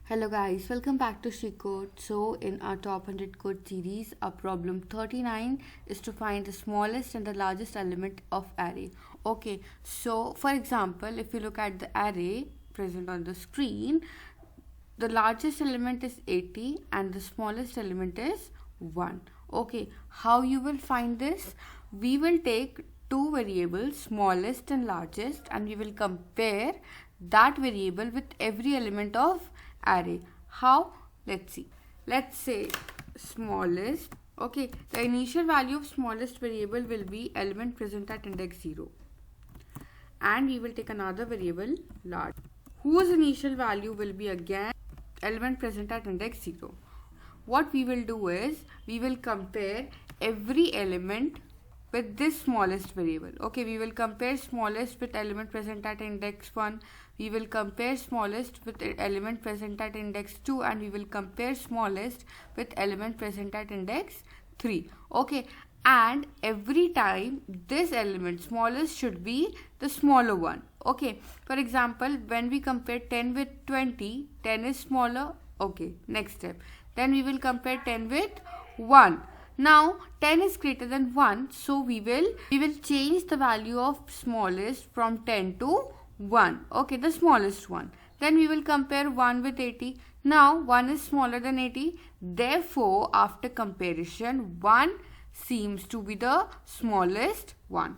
Hello guys, welcome back to She Code. So in our top 100 code series, our problem 39 is to find the smallest and the largest element of array. Okay, so for example, if you look at the array present on the screen, the largest element is 80 and the smallest element is 1. Okay, how you will find this? We will take two variables, smallest and largest, and we will compare that variable with every element of array. How? Let's see. Let's say smallest. Okay, the initial value of smallest variable will be element present at index 0, and we will take another variable large whose initial value will be again element present at index 0. What we will do is we will compare every element with this smallest variable. Okay, we will compare smallest with element present at index 1, we will compare smallest with element present at index 2, and we will compare smallest with element present at index 3. Okay, and every time this element smallest should be the smaller one. Okay, for example, when we compare 10 with 20, 10 is smaller. Okay, next step, then we will compare 10 with 1. Now 10 is greater than 1, so we will change the value of smallest from 10 to 1. Okay, the smallest one. Then we will compare 1 with 80. Now 1 is smaller than 80. Therefore, after comparison, 1 seems to be the smallest one.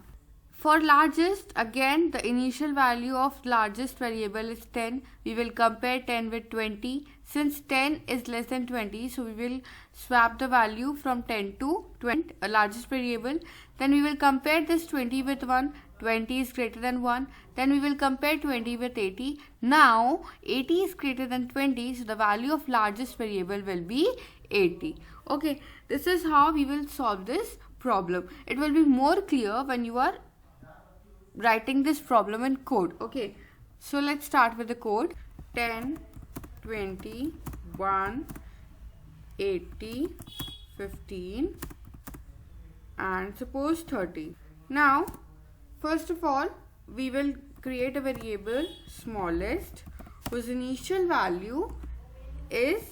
For largest, again the initial value of largest variable is 10. We will compare 10 with 20. Since 10 is less than 20, so we will swap the value from 10 to 20, largest variable. Then we will compare this 20 with 1. 20 is greater than 1. Then we will compare 20 with 80. Now 80 is greater than 20, so the value of largest variable will be 80. Okay, this is how we will solve this problem. It will be more clear when you are writing this problem in code. Okay, so let's start with the code. 10, 20, 1, 80, 15, and suppose 30. Now first of all, we will create a variable smallest whose initial value is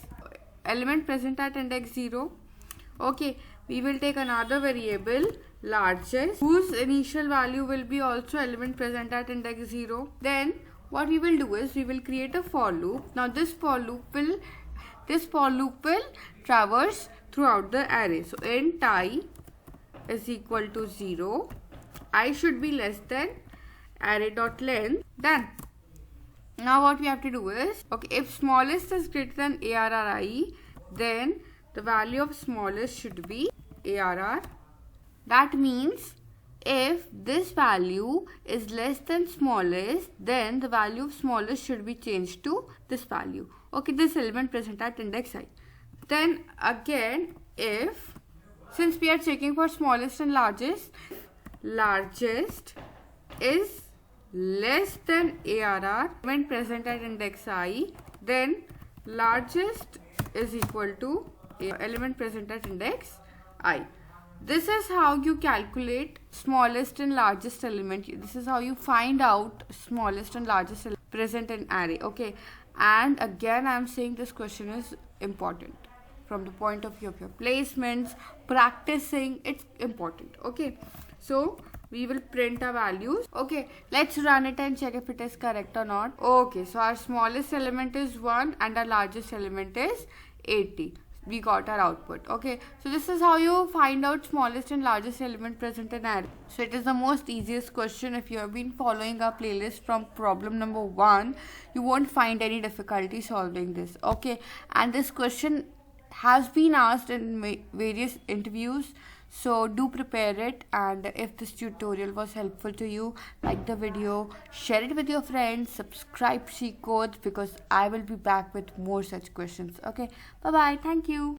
element present at index 0. Okay, we will take another variable largest whose initial value will be also element present at index 0. Then what we will do is we will create a for loop. Now this for loop will traverse throughout the array. So int I is equal to 0. I should be less than array.length. Done. Now what we have to do is, okay, if smallest is greater than arri, then the value of smallest should be arr. That means if this value is less than smallest, then the value of smallest should be changed to this value. Okay, this element present at index I. Then again, if, since we are checking for smallest and largest is less than arr, element present at index I, then largest is equal to element present at index I. This is how you calculate smallest and largest element. This is how you find out smallest and largest element present in array. Okay, and again I am saying this question is important from the point of view of your placements, practicing, it's important. Okay, so we will print our values. Okay, let's run it and check if it is correct or not. Okay, so our smallest element is 1 and our largest element is 80. We got our output. Okay, so this is how you find out smallest and largest element present in array. So it is the most easiest question. If you have been following our playlist from problem number 1, you won't find any difficulty solving this. Okay, and this question has been asked in various interviews, so do prepare it. And if this tutorial was helpful to you, like the video, share it with your friends, subscribe She Codes, because I will be back with more such questions. Okay, bye bye, thank you.